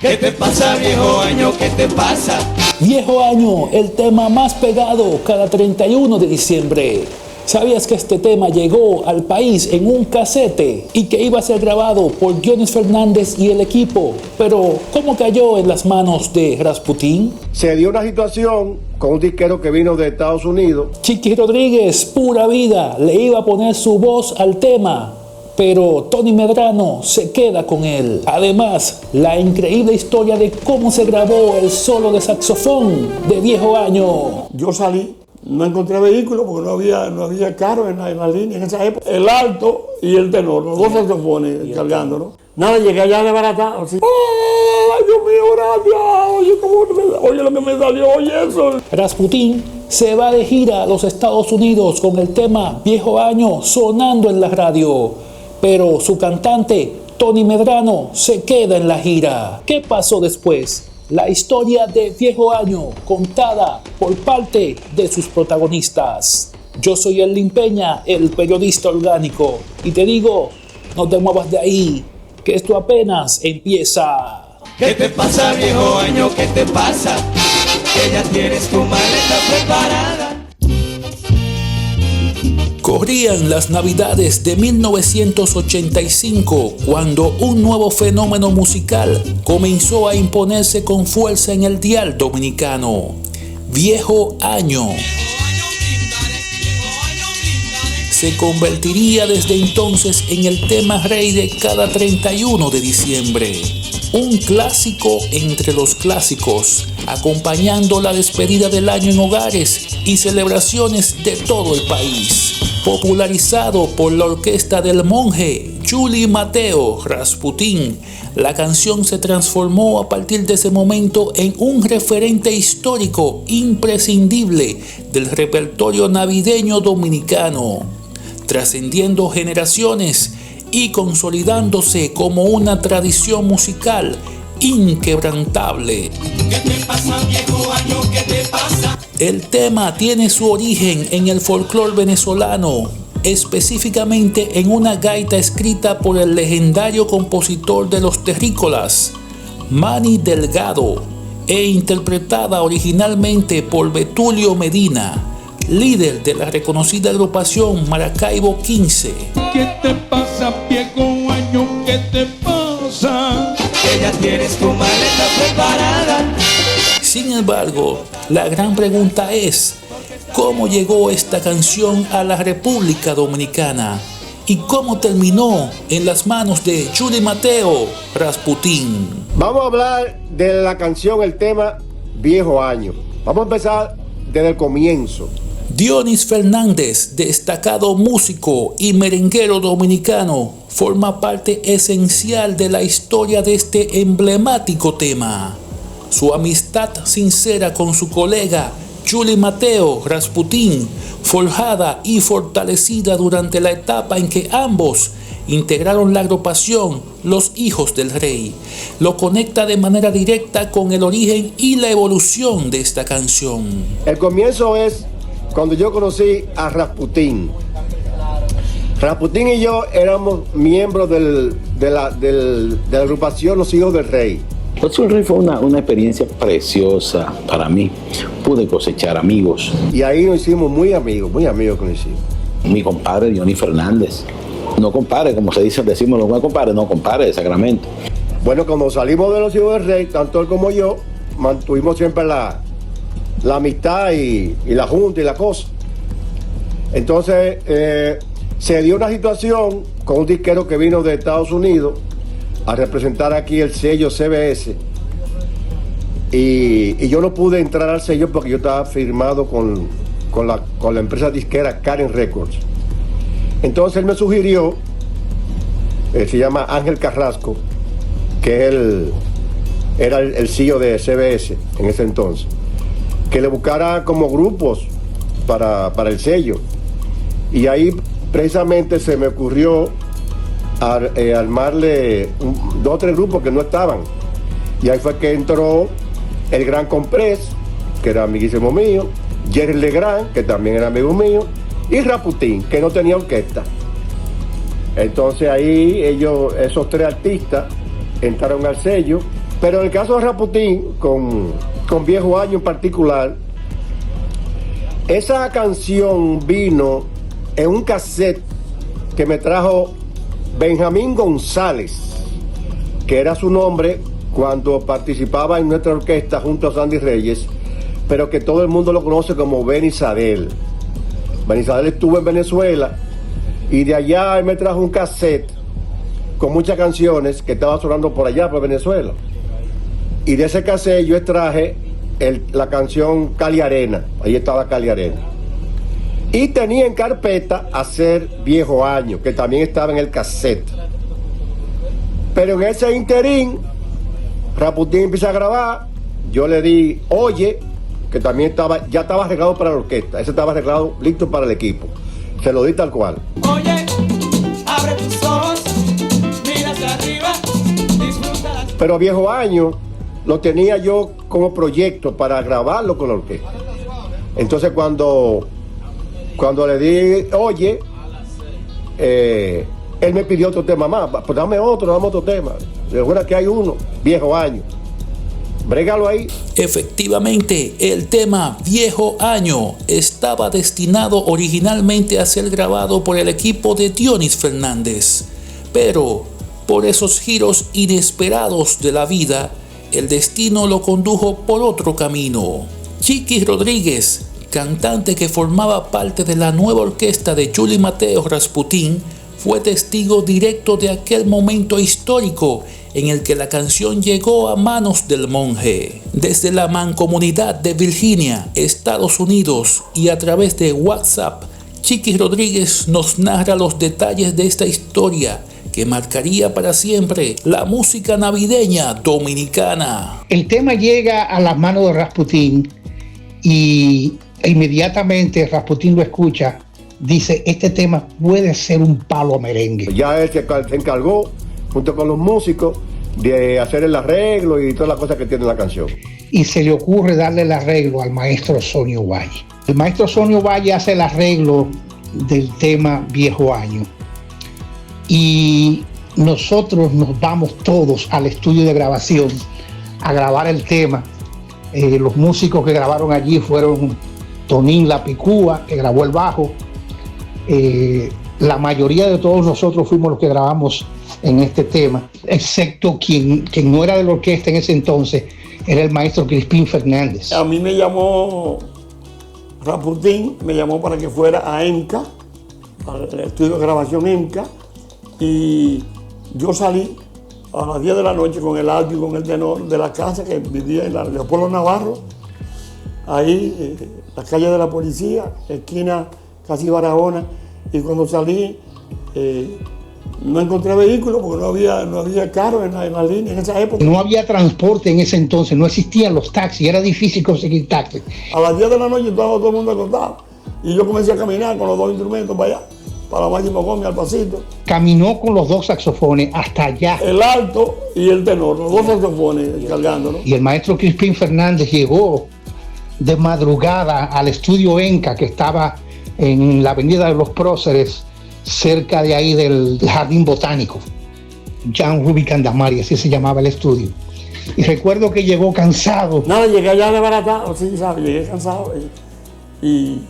¿Qué te pasa, viejo año? ¿Qué te pasa? Viejo año, el tema más pegado cada 31 de diciembre. ¿Sabías que este tema llegó al país en un casete y que iba a ser grabado por Dionis Fernández y el equipo? Pero, ¿cómo cayó en las manos de Rasputín? Se dio una situación con un disquero que vino de Estados Unidos. Chiqui Rodríguez, pura vida, le iba a poner su voz al tema, pero Tony Medrano se queda con él. Además, la increíble historia de cómo se grabó el solo de saxofón de Viejo Año. Yo salí, no encontré vehículo porque no había carro en la línea en esa época. El alto y el tenor, los dos saxofones cargándolo. Nada, llegué allá de baratado. Así. ¡Ay, Dios mío, gracias! Oye, lo que me salió, oye eso. Rasputín se va de gira a los Estados Unidos con el tema Viejo Año sonando en la radio. Pero su cantante, Tony Medrano, se queda en la gira. ¿Qué pasó después? La historia de Viejo Año contada por parte de sus protagonistas. Yo soy el Limpeña, el periodista orgánico, y te digo, no te muevas de ahí, que esto apenas empieza. ¿Qué te pasa, viejo año? ¿Qué te pasa? Que ya tienes tu maleta preparada. Corrían las Navidades de 1985 cuando un nuevo fenómeno musical comenzó a imponerse con fuerza en el dial dominicano. Viejo Año. Se convertiría desde entonces en el tema rey de cada 31 de diciembre. Un clásico entre los clásicos, acompañando la despedida del año en hogares y celebraciones de todo el país. Popularizado por la orquesta del monje Julie Mateo Rasputín, la canción se transformó a partir de ese momento en un referente histórico imprescindible del repertorio navideño dominicano, trascendiendo generaciones y consolidándose como una tradición musical inquebrantable. ¿Qué te pasa, viejo año? ¿Qué te pasa? El tema tiene su origen en el folclore venezolano, específicamente en una gaita escrita por el legendario compositor de Los Terrícolas, Manny Delgado, e interpretada originalmente por Betulio Medina, líder de la reconocida agrupación Maracaibo 15. ¿Qué te pasa, viejo año? ¿Qué te pasa? Que ya tienes tu maleta preparada. Sin embargo, la gran pregunta es, ¿cómo llegó esta canción a la República Dominicana? ¿Y cómo terminó en las manos de Julie Mateo Rasputín? Vamos a hablar de la canción, el tema Viejo Año. Vamos a empezar desde el comienzo. Dionis Fernández, destacado músico y merenguero dominicano, forma parte esencial de la historia de este emblemático tema. Su amistad sincera con su colega Julie Mateo Rasputín, forjada y fortalecida durante la etapa en que ambos integraron la agrupación Los Hijos del Rey, lo conecta de manera directa con el origen y la evolución de esta canción. El comienzo es cuando yo conocí a Rasputín. Rasputín y yo éramos miembros de la agrupación Los Hijos del Rey. Los Hijos del Rey fue una experiencia preciosa para mí. Pude cosechar amigos. Y ahí nos hicimos muy amigos que nos hicimos. Mi compadre Dionis Fernández. No compadre, como se dice, decimos los compadres, no compadre de Sacramento. Bueno, cuando salimos de Los Hijos del Rey, tanto él como yo, mantuvimos siempre la amistad y la junta y la cosa. Entonces, se dio una situación con un disquero que vino de Estados Unidos a representar aquí el sello CBS. Y yo no pude entrar al sello porque yo estaba firmado con la empresa disquera Karen Records. Entonces él me sugirió, se llama Ángel Carrasco, que era el CEO de CBS en ese entonces, que le buscara como grupos para el sello. Y ahí precisamente se me ocurrió armarle 2 o 3 grupos que no estaban. Y ahí fue que entró el Gran Comprés, que era amiguísimo mío, Jerry Legrand, que también era amigo mío, y Rasputín, que no tenía orquesta. Entonces ahí esos 3 artistas entraron al sello Pero en el caso de Rasputín, con Viejo Año en particular, esa canción vino en un cassette que me trajo Benjamín González, que era su nombre cuando participaba en nuestra orquesta junto a Sandy Reyes, pero que todo el mundo lo conoce como Benny Sadel. Benny Sadel estuvo en Venezuela y de allá él me trajo un cassette con muchas canciones que estaba sonando por allá, por Venezuela. Y de ese cassette yo extraje la canción Cali Arena. Ahí estaba Cali Arena. Y tenía en carpeta hacer Viejo Año, que también estaba en el cassette. Pero en ese interín, Rasputín empieza a grabar. Yo le di Oye, que también ya estaba arreglado para la orquesta. Ese estaba arreglado, listo para el equipo. Se lo di tal cual. Oye, abre tus ojos, mira hacia arriba, disfruta. Pero Viejo Año lo tenía yo como proyecto para grabarlo con la orquesta. Entonces cuando le di Oye, él me pidió otro tema más. Pues dame otro tema. Recuerda que hay uno, Viejo Año. Brégalo ahí. Efectivamente, el tema Viejo Año estaba destinado originalmente a ser grabado por el equipo de Dionis Fernández, pero por esos giros inesperados de la vida, el destino lo condujo por otro camino. Chiqui Rodríguez, cantante que formaba parte de la nueva orquesta de Julie Mateo Rasputín, fue testigo directo de aquel momento histórico en el que la canción llegó a manos del monje. Desde la mancomunidad de Virginia, Estados Unidos, y a través de WhatsApp, Chiqui Rodríguez nos narra los detalles de esta historia que marcaría para siempre la música navideña dominicana. El tema llega a las manos de Rasputín y inmediatamente Rasputín lo escucha. Dice, este tema puede ser un palo merengue. Ya él se encargó, junto con los músicos, de hacer el arreglo y todas las cosas que tiene la canción. Y se le ocurre darle el arreglo al maestro Sonio Valle. El maestro Sonio Valle hace el arreglo del tema Viejo Año. Y nosotros nos vamos todos al estudio de grabación a grabar el tema. Los músicos que grabaron allí fueron Tonín La Picúa, que grabó el bajo. La mayoría de todos nosotros fuimos los que grabamos en este tema, excepto quien no era de la orquesta en ese entonces, era el maestro Crispín Fernández. A mí me llamó Rasputín, me llamó para que fuera a EMCA, al estudio de grabación EMCA, y yo salí a las 10 de la noche con el alto y con el tenor de la casa que vivía en la Leopoldo Navarro, ahí, la calle de la Policía, esquina casi Barahona, y cuando salí no encontré vehículo porque no había carro en la línea en esa época. No había transporte en ese entonces, no existían los taxis, era difícil conseguir taxis. A las 10 de la noche estaba todo el mundo acostado y yo comencé a caminar con los dos instrumentos para allá, para Máximo Gómez, al pasito. Caminó con los dos saxofones hasta allá. El alto y el tenor, los dos saxofones cargándolo. Y el maestro Crispín Fernández llegó de madrugada al estudio EMCA, que estaba en la avenida de los Próceres, cerca de ahí del Jardín Botánico. Jean Ruby Candamari, así se llamaba el estudio. Y recuerdo que llegó cansado. Nada, llegué allá de baratado, sí, ¿sabes? Llegué cansado y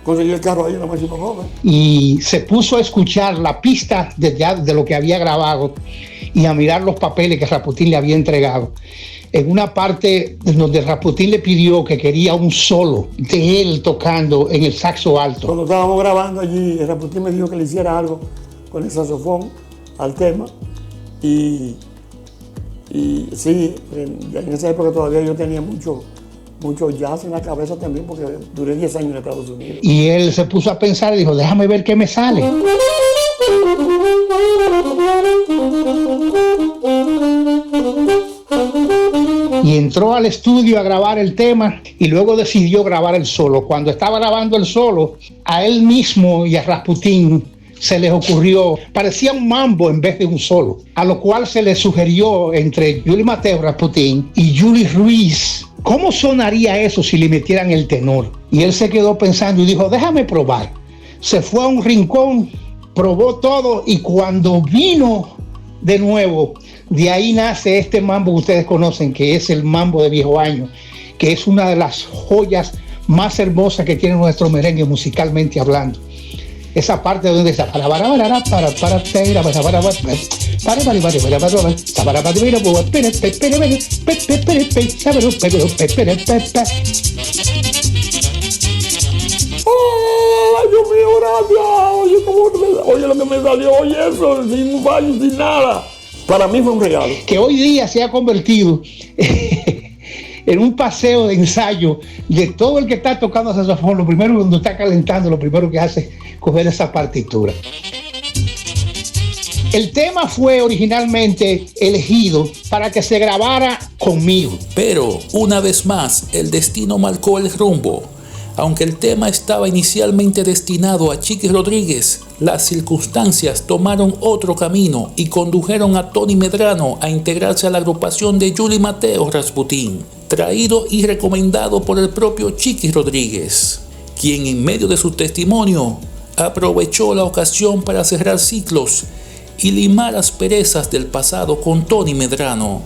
conseguí el carro ahí en la Máximo Gómez. Y se puso a escuchar la pista de lo que había grabado y a mirar los papeles que Rasputín le había entregado. En una parte donde Rasputín le pidió que quería un solo de él tocando en el saxo alto. Cuando estábamos grabando allí, Rasputín me dijo que le hiciera algo con el saxofón al tema. Y sí, en esa época todavía yo tenía mucho jazz en la cabeza también, porque duré 10 años en Estados Unidos. Y él se puso a pensar y dijo, déjame ver qué me sale. Y entró al estudio a grabar el tema y luego decidió grabar el solo. Cuando estaba grabando el solo, a él mismo y a Rasputín se les ocurrió, parecía un mambo en vez de un solo, a lo cual se le sugirió entre Julie Mateo Rasputín y Julie Ruiz, ¿cómo sonaría eso si le metieran el tenor? Y él se quedó pensando y dijo, déjame probar. Se fue a un rincón, probó todo y cuando vino de nuevo, De ahí nace este mambo que ustedes conocen, que es el mambo de Viejo Año, que es una de las joyas más hermosas que tiene nuestro merengue musicalmente hablando. Esa parte donde está ¡ay, Dios mío, gracias! Oye, lo que me salió, oye eso, sin un fallo, sin nada. Para mí fue un regalo. Que hoy día se ha convertido en un paseo de ensayo de todo el que está tocando saxofón. Lo primero, cuando está calentando, lo primero que hace es coger esa partitura. El tema fue originalmente elegido para que se grabara conmigo. Pero, una vez más, el destino marcó el rumbo. Aunque el tema estaba inicialmente destinado a Chiqui Rodríguez, las circunstancias tomaron otro camino y condujeron a Tony Medrano a integrarse a la agrupación de Julie Mateo Rasputin, traído y recomendado por el propio Chiqui Rodríguez, quien en medio de su testimonio aprovechó la ocasión para cerrar ciclos y limar asperezas del pasado con Tony Medrano,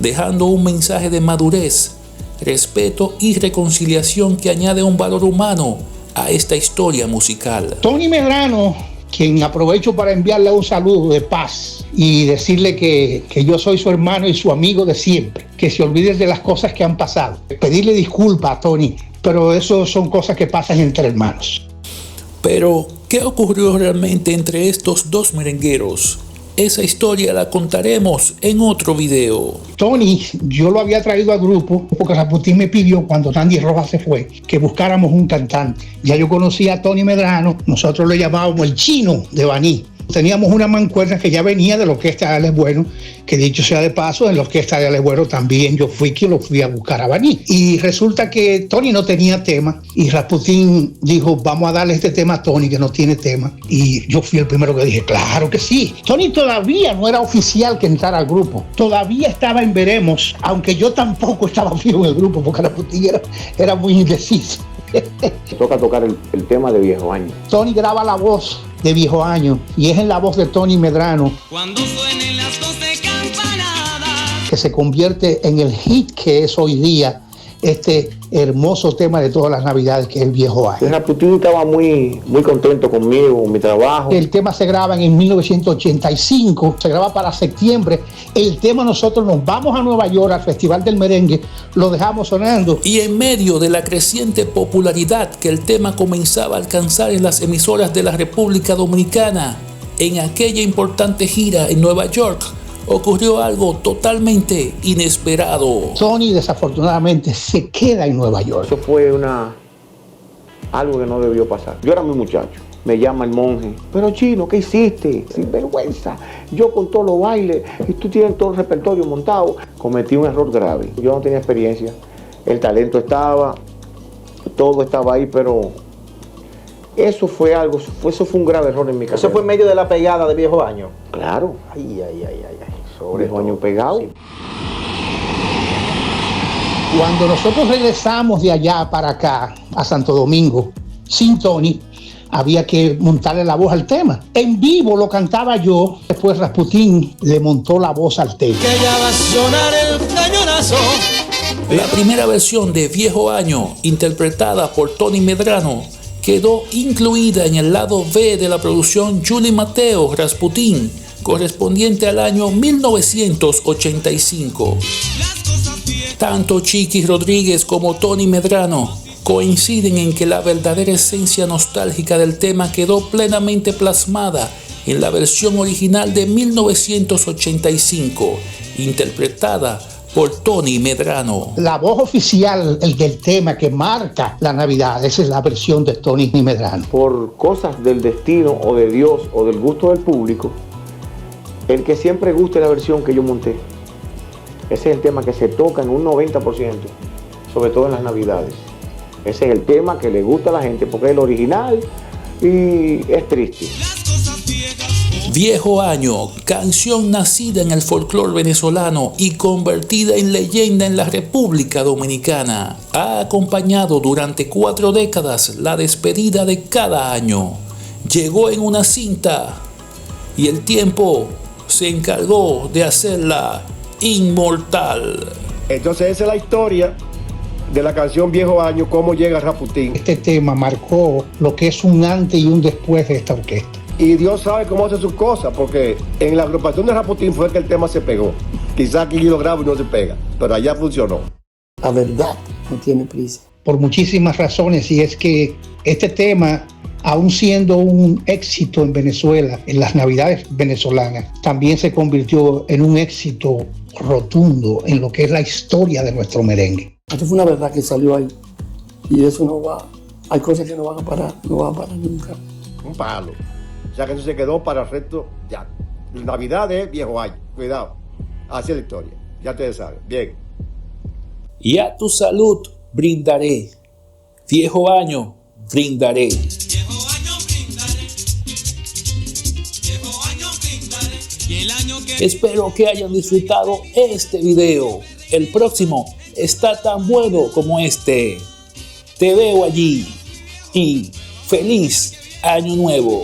dejando un mensaje de madurez, respeto y reconciliación que añade un valor humano a esta historia musical. Tony Medrano, quien aprovecho para enviarle un saludo de paz y decirle que yo soy su hermano y su amigo de siempre, que se olvide de las cosas que han pasado. Pedirle disculpas a Tony, pero eso son cosas que pasan entre hermanos. Pero, ¿qué ocurrió realmente entre estos dos merengueros? Esa historia la contaremos en otro video. Tony, yo lo había traído al grupo porque Rasputin me pidió, cuando Dandy Rojas se fue, que buscáramos un cantante. Ya yo conocía a Tony Medrano, nosotros le llamábamos el Chino de Baní. Teníamos una mancuerna que ya venía de la orquesta de Alex Bueno, que dicho sea de paso, en la orquesta de Alex Bueno también yo fui quien lo fui a buscar a Baní. Y resulta que Tony no tenía tema y Rasputin dijo, vamos a darle este tema a Tony que no tiene tema. Y yo fui el primero que dije, claro que sí. Tony todavía no era oficial que entrara al grupo, todavía estaba en veremos, aunque yo tampoco estaba fijo en el grupo porque Rasputin era muy indeciso. Toca tocar el tema de Viejo Año. Tony graba la voz de Viejo Año y es en la voz de Tony Medrano Cuando suenen las 12 campanadas, que se convierte en el hit que es hoy día este hermoso tema de todas las navidades que es el Viejo Año. Rasputin estaba muy contento conmigo, con mi trabajo. El tema se graba en 1985, se graba para septiembre. El tema nosotros nos vamos a Nueva York al Festival del Merengue, lo dejamos sonando. Y en medio de la creciente popularidad que el tema comenzaba a alcanzar en las emisoras de la República Dominicana, en aquella importante gira en Nueva York, ocurrió algo totalmente inesperado. Tony desafortunadamente se queda en Nueva York. Eso fue algo que no debió pasar. Yo era muy muchacho. Me llama el monje. Pero Chino, ¿qué hiciste? Sin vergüenza. Yo con todos los bailes y tú tienes todo el repertorio montado. Cometí un error grave. Yo no tenía experiencia. El talento estaba, todo estaba ahí, pero eso fue un grave error en mi carrera. ¿Eso fue en medio de la pegada de Viejo Año? Claro. Ay. Viejo Año pegado. Sí. Cuando nosotros regresamos de allá para acá, a Santo Domingo, sin Tony, había que montarle la voz al tema. En vivo lo cantaba yo, después Rasputin le montó la voz al tema. que ya va a sonar el cañonazo. La primera versión de Viejo Año, interpretada por Tony Medrano, quedó incluida en el lado B de la producción Julie Mateo Rasputin, correspondiente al año 1985. Tanto Chiqui Rodríguez como Tony Medrano coinciden en que la verdadera esencia nostálgica del tema quedó plenamente plasmada en la versión original de 1985, interpretada por Tony Medrano. La voz oficial, el del tema que marca la Navidad, esa es la versión de Tony Medrano. Por cosas del destino o de Dios o del gusto del público, el que siempre guste la versión que yo monté. Ese es el tema que se toca en un 90%, sobre todo en las Navidades. Ese es el tema que le gusta a la gente porque es el original y es triste. Viejo Año, canción nacida en el folclore venezolano y convertida en leyenda en la República Dominicana, ha acompañado durante 4 décadas la despedida de cada año. Llegó en una cinta y el tiempo se encargó de hacerla inmortal. Entonces esa es la historia de la canción Viejo Año, cómo llega Rasputín. Este tema marcó lo que es un antes y un después de esta orquesta. Y Dios sabe cómo hace sus cosas, porque en la agrupación de Rasputín fue que el tema se pegó. Quizás aquí lo grabo y no se pega, pero allá funcionó. La verdad no tiene prisa. Por muchísimas razones, y es que este tema, aún siendo un éxito en Venezuela, en las Navidades venezolanas, también se convirtió en un éxito rotundo en lo que es la historia de nuestro merengue. Esto fue una verdad que salió ahí, y eso no va, hay cosas que no van a parar nunca. Un palo. O sea que eso se quedó para el resto, ya. Navidad es Viejo Año, cuidado. Así es la historia, ya ustedes saben. Bien. Y a tu salud brindaré, viejo año brindaré. Viejo año brindaré, viejo año brindaré, y el año que... Espero que hayan disfrutado este video. El próximo está tan bueno como este. Te veo allí y feliz año nuevo.